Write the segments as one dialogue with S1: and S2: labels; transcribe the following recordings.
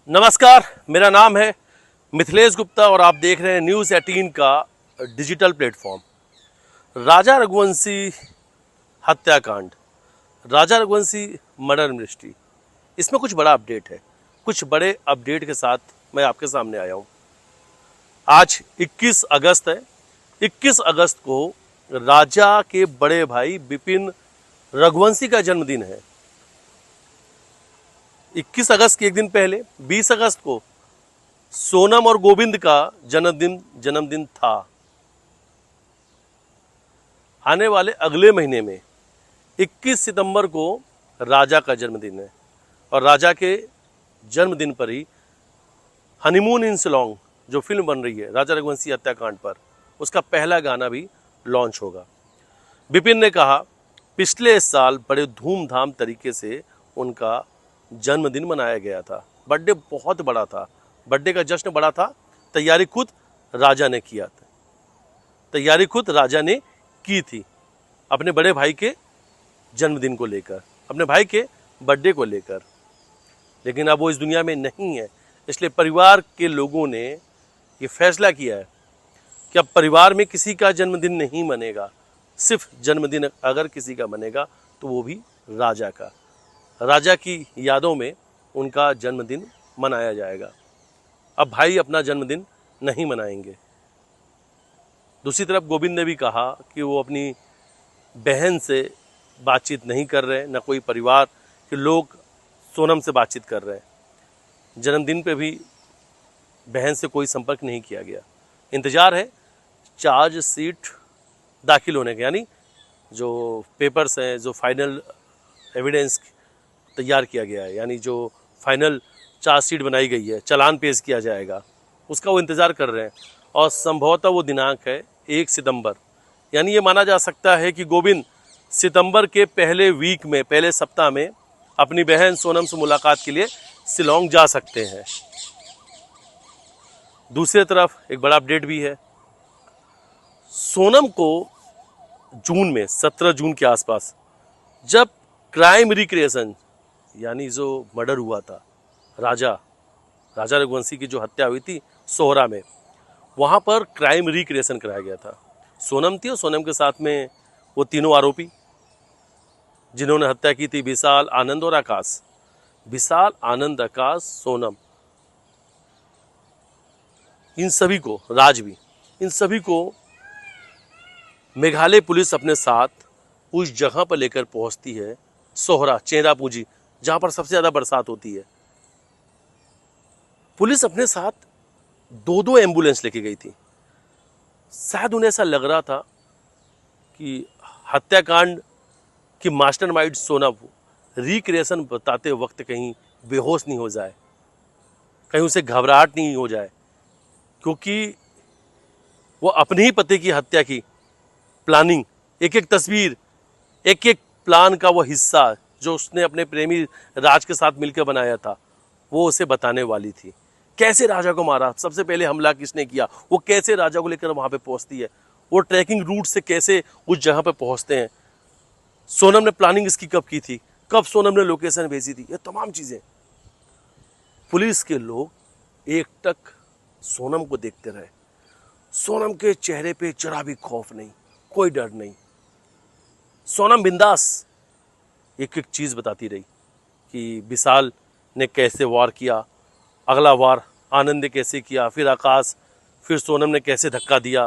S1: नमस्कार, मेरा नाम है मिथिलेश गुप्ता और आप देख रहे हैं न्यूज़ 18 का डिजिटल प्लेटफॉर्म। राजा रघुवंशी हत्याकांड, राजा रघुवंशी मर्डर मिस्ट्री, इसमें कुछ बड़ा अपडेट है। कुछ बड़े अपडेट के साथ मैं आपके सामने आया हूँ। आज 21 अगस्त है। 21 अगस्त को राजा के बड़े भाई बिपिन रघुवंशी का जन्मदिन है। 21 अगस्त के एक दिन पहले 20 अगस्त को सोनम और गोविंद का जन्मदिन था। आने वाले अगले महीने में 21 सितंबर को राजा का जन्मदिन है और राजा के जन्मदिन पर ही हनीमून इन शिलोंग जो फिल्म बन रही है राजा रघुवंशी हत्याकांड पर, उसका पहला गाना भी लॉन्च होगा। बिपिन ने कहा पिछले साल बड़े धूमधाम तरीके से उनका जन्मदिन मनाया गया था। बर्थडे बहुत बड़ा था, बर्थडे का जश्न बड़ा था। तैयारी खुद राजा ने किया था, तैयारी खुद राजा ने की थी अपने बड़े भाई के जन्मदिन को लेकर, अपने भाई के बर्थडे को लेकर। लेकिन अब वो इस दुनिया में नहीं है, इसलिए परिवार के लोगों ने ये फैसला किया है कि अब परिवार में किसी का जन्मदिन नहीं मनेगा। सिर्फ जन्मदिन अगर किसी का मनेगा तो वो भी राजा का। राजा की यादों में उनका जन्मदिन मनाया जाएगा। अब भाई अपना जन्मदिन नहीं मनाएंगे। दूसरी तरफ गोविंद ने भी कहा कि वो अपनी बहन से बातचीत नहीं कर रहे, न कोई परिवार के लोग सोनम से बातचीत कर रहे हैं। जन्मदिन पे भी बहन से कोई संपर्क नहीं किया गया। इंतज़ार है चार्जशीट दाखिल होने के, यानी जो पेपर्स हैं, जो फाइनल एविडेंस तैयार किया गया है, यानी जो फाइनल चार्जशीट बनाई गई है, चालान पेश किया जाएगा, उसका वो इंतज़ार कर रहे हैं। और संभवतः वो दिनांक है 1 सितंबर। यानी ये माना जा सकता है कि गोविंद सितंबर के पहले वीक में, पहले सप्ताह में अपनी बहन सोनम से मुलाकात के लिए शिलोंग जा सकते हैं। दूसरी तरफ एक बड़ा अपडेट भी है। सोनम को जून में 17 जून के आसपास जब क्राइम रिक्रिएशन यानी जो मर्डर हुआ था राजा रघुवंशी की जो हत्या हुई थी सोहरा में, वहाँ पर क्राइम रिक्रिएशन कराया गया था। सोनम थी और सोनम के साथ में वो तीनों आरोपी जिन्होंने हत्या की थी, विशाल, आनंद और आकाश। विशाल, आनंद, आकाश, सोनम, इन सभी को, राज भी, इन सभी को मेघालय पुलिस अपने साथ उस जगह पर लेकर पहुंचती है, सोहरा, चेरापूंजी, जहां पर सबसे ज्यादा बरसात होती है। पुलिस अपने साथ 2-2 एम्बुलेंस लेके गई थी। शायद उन्हें ऐसा लग रहा था कि हत्याकांड की मास्टरमाइंड सोनम रिक्रिएशन बताते वक्त कहीं बेहोश नहीं हो जाए, कहीं उसे घबराहट नहीं हो जाए, क्योंकि वो अपने ही पति की हत्या की प्लानिंग, एक एक तस्वीर, एक एक प्लान का वो हिस्सा जो उसने अपने प्रेमी राज के साथ मिलकर बनाया था, वो उसे बताने वाली थी। कैसे राजा को मारा, सबसे पहले हमला किसने किया, वो कैसे राजा को लेकर वहां पे पहुंचती है, वो ट्रैकिंग रूट से कैसे उस जगह पे पहुंचते हैं, सोनम ने प्लानिंग इसकी कब की थी, कब सोनम ने लोकेशन भेजी थी, ये तमाम चीजें। पुलिस के लोग एकटक सोनम को देखते रहे। सोनम के चेहरे पे जरा भी खौफ नहीं, कोई डर नहीं। सोनम बिंदास एक एक चीज बताती रही कि विशाल ने कैसे वार किया, अगला वार आनंद ने कैसे किया, फिर आकाश, फिर सोनम ने कैसे धक्का दिया,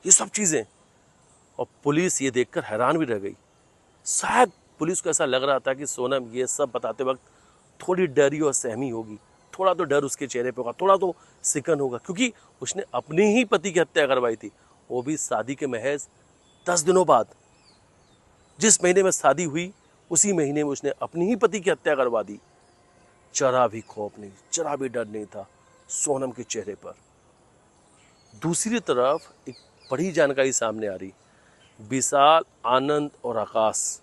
S1: ये सब चीजें। और पुलिस ये देखकर हैरान भी रह गई। शायद पुलिस को ऐसा लग रहा था कि सोनम ये सब बताते वक्त थोड़ी डरी और सहमी होगी, थोड़ा तो डर उसके चेहरे पे होगा, थोड़ा तो सिकन होगा, क्योंकि उसने अपने ही पति की हत्या करवाई थी, वो भी शादी के महज 10 दिनों बाद। जिस महीने में शादी हुई उसी महीने में उसने अपनी ही पति की हत्या करवा दी। जरा भी खौफ नहीं, जरा भी डर नहीं था सोनम के चेहरे पर। दूसरी तरफ एक बड़ी जानकारी सामने आ रही, विशाल, आनंद और आकाश,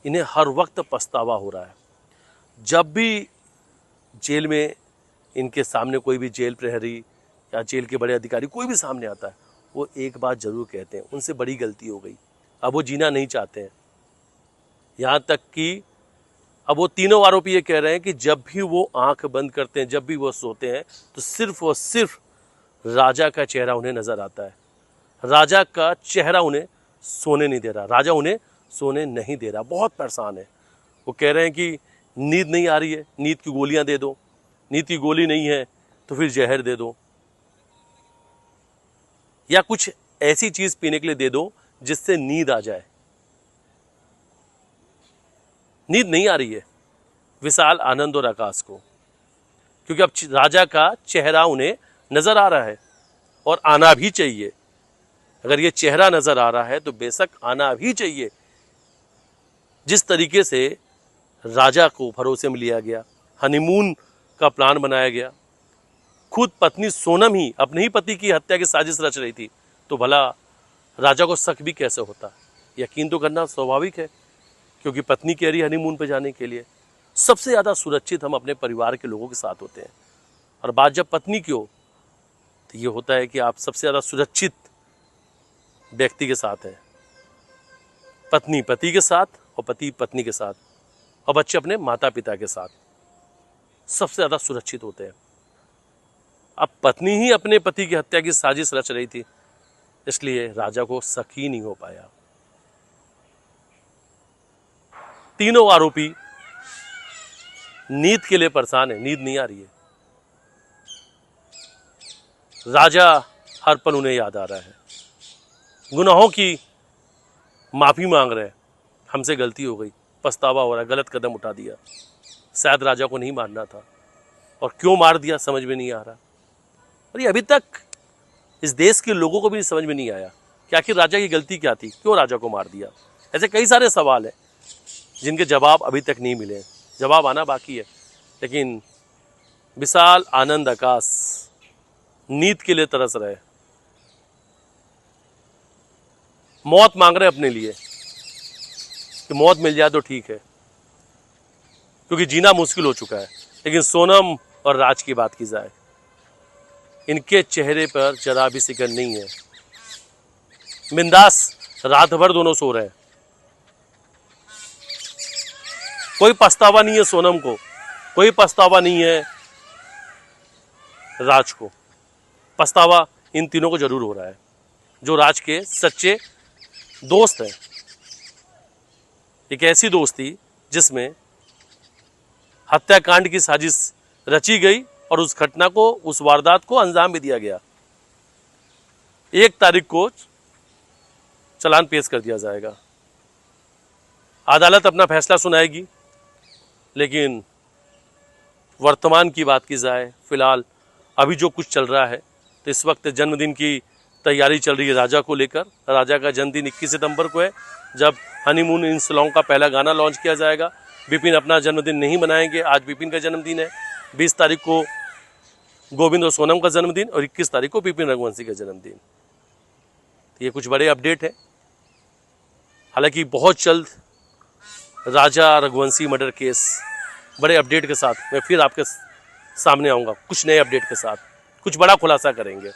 S1: इन्हें हर वक्त पछतावा हो रहा है। जब भी जेल में इनके सामने कोई भी जेल प्रहरी या जेल के बड़े अधिकारी कोई भी सामने आता है, वो एक बात जरूर कहते हैं, उनसे बड़ी गलती हो गई, अब वो जीना नहीं चाहते हैं। यहाँ तक कि अब वो तीनों आरोपी ये कह रहे हैं कि जब भी वो आंख बंद करते हैं, जब भी वो सोते हैं, तो सिर्फ और सिर्फ राजा का चेहरा उन्हें नजर आता है। राजा का चेहरा उन्हें सोने नहीं दे रहा, राजा उन्हें सोने नहीं दे रहा। बहुत परेशान है। वो कह रहे हैं कि नींद नहीं आ रही है, नींद की गोलियां दे दो, नींद की गोली नहीं है तो फिर जहर दे दो, या कुछ ऐसी चीज पीने के लिए दे दो जिससे नींद आ जाए। नींद नहीं आ रही है विशाल, आनंद और आकाश को, क्योंकि अब राजा का चेहरा उन्हें नजर आ रहा है और आना भी चाहिए। अगर ये चेहरा नजर आ रहा है तो बेशक आना भी चाहिए। जिस तरीके से राजा को भरोसे में लिया गया, हनीमून का प्लान बनाया गया, खुद पत्नी सोनम ही अपने ही पति की हत्या की साजिश रच रही थी, तो भला राजा को शक भी कैसे होता? यकीन तो करना स्वाभाविक है, क्योंकि पत्नी कह रही हनीमून पे जाने के लिए। सबसे ज़्यादा सुरक्षित हम अपने परिवार के लोगों के साथ होते हैं, और बात जब पत्नी की हो तो ये होता है कि आप सबसे ज़्यादा सुरक्षित व्यक्ति के साथ हैं। पत्नी पति के साथ, और पति पत्नी के साथ, और बच्चे अपने माता पिता के साथ सबसे ज़्यादा सुरक्षित होते हैं। अब पत्नी ही अपने पति की हत्या की साजिश रच रही थी, इसलिए राजा को शक ही नहीं हो पाया। तीनों आरोपी नींद के लिए परेशान है, नींद नहीं आ रही है। राजा हर पल उन्हें याद आ रहा है, गुनाहों की माफी मांग रहे हैं, हमसे गलती हो गई, पछतावा हो रहा है, गलत कदम उठा दिया, शायद राजा को नहीं मारना था, और क्यों मार दिया समझ में नहीं आ रहा। और ये अभी तक इस देश के लोगों को भी समझ में नहीं आया कि आखिर राजा की गलती क्या थी, क्यों राजा को मार दिया। ऐसे कई सारे सवाल हैं जिनके जवाब अभी तक नहीं मिले, जवाब आना बाकी है। लेकिन विशाल, आनंद, आकाश नींद के लिए तरस रहे, मौत मांग रहे अपने लिए कि मौत मिल जाए तो ठीक है, क्योंकि जीना मुश्किल हो चुका है। लेकिन सोनम और राज की बात की जाए, इनके चेहरे पर जरा भी सिकन नहीं है, बिंदास रात भर दोनों सो रहे हैं। कोई पछतावा नहीं है सोनम को, कोई पछतावा नहीं है राज को। पछतावा इन तीनों को जरूर हो रहा है, जो राज के सच्चे दोस्त हैं। एक ऐसी दोस्ती जिसमें हत्याकांड की साजिश रची गई और उस घटना को, उस वारदात को अंजाम भी दिया गया। 1 तारीख को चालान पेश कर दिया जाएगा, अदालत अपना फैसला सुनाएगी। लेकिन वर्तमान की बात की जाए, फिलहाल अभी जो कुछ चल रहा है, तो इस वक्त जन्मदिन की तैयारी चल रही है राजा को लेकर। राजा का जन्मदिन 21 सितंबर को है, जब हनीमून इन सॉन्ग का पहला गाना लॉन्च किया जाएगा। विपिन अपना जन्मदिन नहीं मनाएंगे, आज विपिन का जन्मदिन है। 20 तारीख को गोविंद और सोनम का जन्मदिन, और 21 तारीख को विपिन रघुवंशी का जन्मदिन। ये कुछ बड़े अपडेट हैं। हालांकि बहुत जल्द राजा रघुवंशी मर्डर केस बड़े अपडेट के साथ मैं फिर आपके सामने आऊँगा, कुछ नए अपडेट के साथ, कुछ बड़ा खुलासा करेंगे।